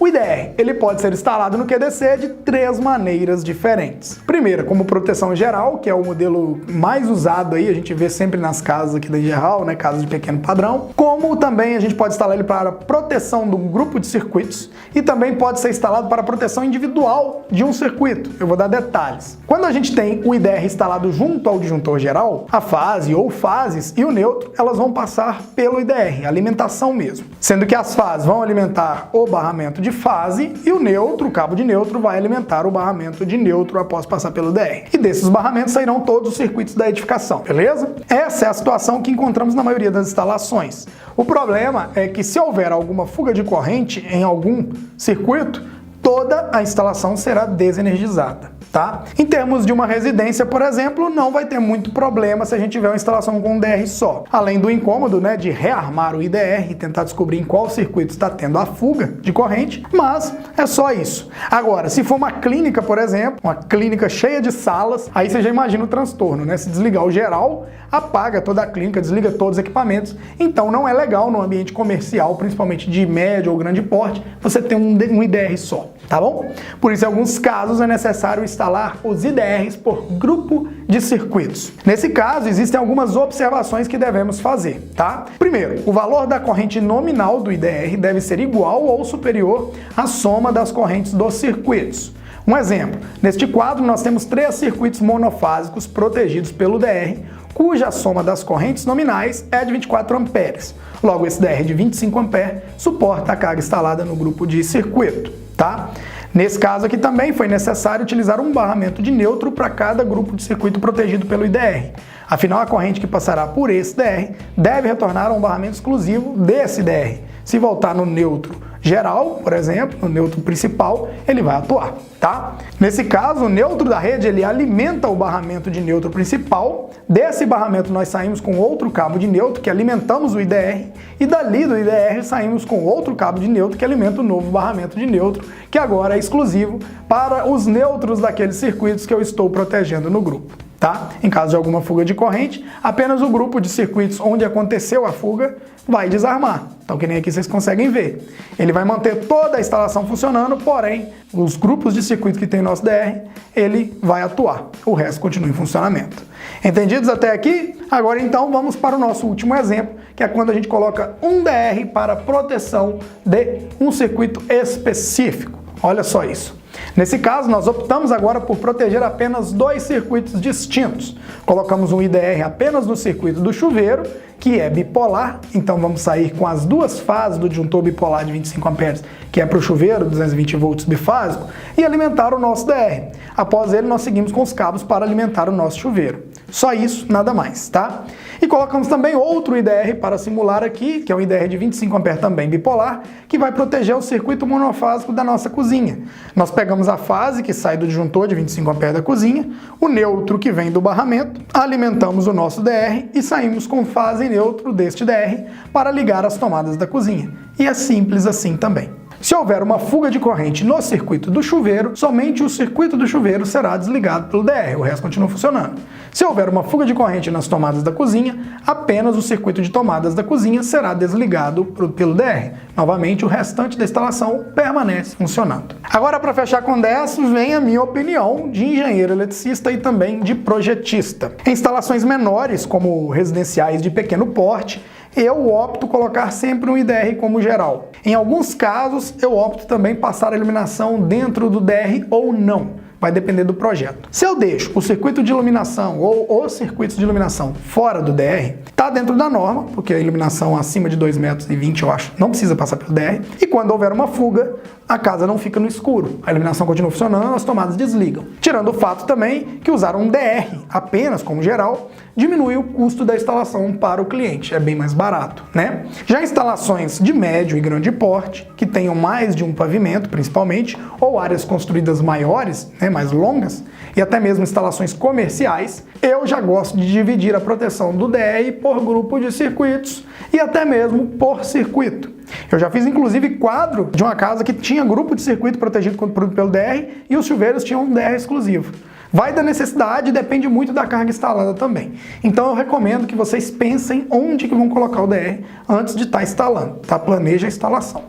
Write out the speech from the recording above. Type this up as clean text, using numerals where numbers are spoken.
O IDR, ele pode ser instalado no QDC de três maneiras diferentes. Primeira, como proteção geral, que é o modelo mais usado aí, a gente vê sempre nas casas aqui da geral, né, casas de pequeno padrão. Como também a gente pode instalar ele para proteção de um grupo de circuitos e também pode ser instalado para proteção individual de um circuito. Eu vou dar detalhes. Quando a gente tem o IDR instalado junto ao disjuntor geral, a fase ou fases e o neutro, elas vão passar pelo IDR, alimentação mesmo. Sendo que as fases vão alimentar o barramento de fase e o neutro, o cabo de neutro, vai alimentar o barramento de neutro após passar pelo IDR. E desses barramentos sairão todos os circuitos da edificação, beleza? Essa é a situação que encontramos na maioria das instalações. O problema é que se houver alguma fuga de corrente em algum circuito, toda a instalação será desenergizada. Tá? Em termos de uma residência, por exemplo, não vai ter muito problema se a gente tiver uma instalação com um DR só. Além do incômodo, né, de rearmar o IDR e tentar descobrir em qual circuito está tendo a fuga de corrente, mas é só isso. Agora, se for uma clínica, por exemplo, uma clínica cheia de salas, aí você já imagina o transtorno, né? Se desligar o geral, apaga toda a clínica, desliga todos os equipamentos. Então não é legal no ambiente comercial, principalmente de médio ou grande porte, você ter um IDR só, tá bom? Por isso, em alguns casos, é necessário instalar os IDRs por grupo de circuitos. Nesse caso, existem algumas observações que devemos fazer, tá? Primeiro, o valor da corrente nominal do IDR deve ser igual ou superior à soma das correntes dos circuitos. Um exemplo, neste quadro nós temos 3 circuitos monofásicos protegidos pelo DR, cuja soma das correntes nominais é de 24 amperes. Logo, esse DR de 25 amperes suporta a carga instalada no grupo de circuito, tá? Nesse caso aqui também foi necessário utilizar um barramento de neutro para cada grupo de circuito protegido pelo IDR. Afinal, a corrente que passará por esse DR deve retornar a um barramento exclusivo desse DR. Se voltar no neutro geral, por exemplo, no neutro principal, ele vai atuar, tá? Nesse caso, o neutro da rede, ele alimenta o barramento de neutro principal. Desse barramento nós saímos com outro cabo de neutro que alimentamos o IDR e dali do IDR saímos com outro cabo de neutro que alimenta o novo barramento de neutro, que agora é exclusivo para os neutros daqueles circuitos que eu estou protegendo no grupo. Tá? Em caso de alguma fuga de corrente, apenas o grupo de circuitos onde aconteceu a fuga vai desarmar. Então, que nem aqui vocês conseguem ver. Ele vai manter toda a instalação funcionando, porém, os grupos de circuito que tem no nosso DR, ele vai atuar. O resto continua em funcionamento. Entendidos até aqui? Agora, então, vamos para o nosso último exemplo, que é quando a gente coloca um DR para proteção de um circuito específico. Olha só isso. Nesse caso, nós optamos agora por proteger apenas 2 circuitos distintos. Colocamos um IDR apenas no circuito do chuveiro, que é bipolar, então vamos sair com as 2 fases do disjuntor bipolar de 25 amperes, que é para o chuveiro, 220 volts bifásico, e alimentar o nosso DR. Após ele, nós seguimos com os cabos para alimentar o nosso chuveiro. Só isso, nada mais, tá? E colocamos também outro IDR para simular aqui, que é um IDR de 25 amperes também bipolar, que vai proteger o circuito monofásico da nossa cozinha. Nós pegamos a fase que sai do disjuntor de 25 amperes da cozinha, o neutro que vem do barramento, alimentamos o nosso DR e saímos com fase e neutro deste DR para ligar as tomadas da cozinha. E é simples assim também. Se houver uma fuga de corrente no circuito do chuveiro, somente o circuito do chuveiro será desligado pelo DR, o resto continua funcionando. Se houver uma fuga de corrente nas tomadas da cozinha, apenas o circuito de tomadas da cozinha será desligado pelo DR. Novamente, o restante da instalação permanece funcionando. Agora, para fechar com 10, vem a minha opinião de engenheiro eletricista e também de projetista. Em instalações menores, como residenciais de pequeno porte, eu opto colocar sempre um IDR como geral. Em alguns casos, eu opto também passar a iluminação dentro do DR ou não. Vai depender do projeto. Se eu deixo o circuito de iluminação ou os circuitos de iluminação fora do DR, está dentro da norma, porque a iluminação acima de 2,20 metros, eu acho, não precisa passar pelo DR. E quando houver uma fuga, a casa não fica no escuro. A iluminação continua funcionando, as tomadas desligam. Tirando o fato também que usar um DR apenas como geral diminui o custo da instalação para o cliente, é bem mais barato, né? Já instalações de médio e grande porte, que tenham mais de um pavimento, principalmente, ou áreas construídas maiores, né, mais longas, e até mesmo instalações comerciais, eu já gosto de dividir a proteção do DR por grupo de circuitos e até mesmo por circuito. Eu já fiz inclusive quadro de uma casa que tinha grupo de circuito protegido pelo DR e os chuveiros tinham um DR exclusivo. Vai da necessidade e depende muito da carga instalada também. Então eu recomendo que vocês pensem onde que vão colocar o DR antes de estar instalando, tá? Planeja a instalação.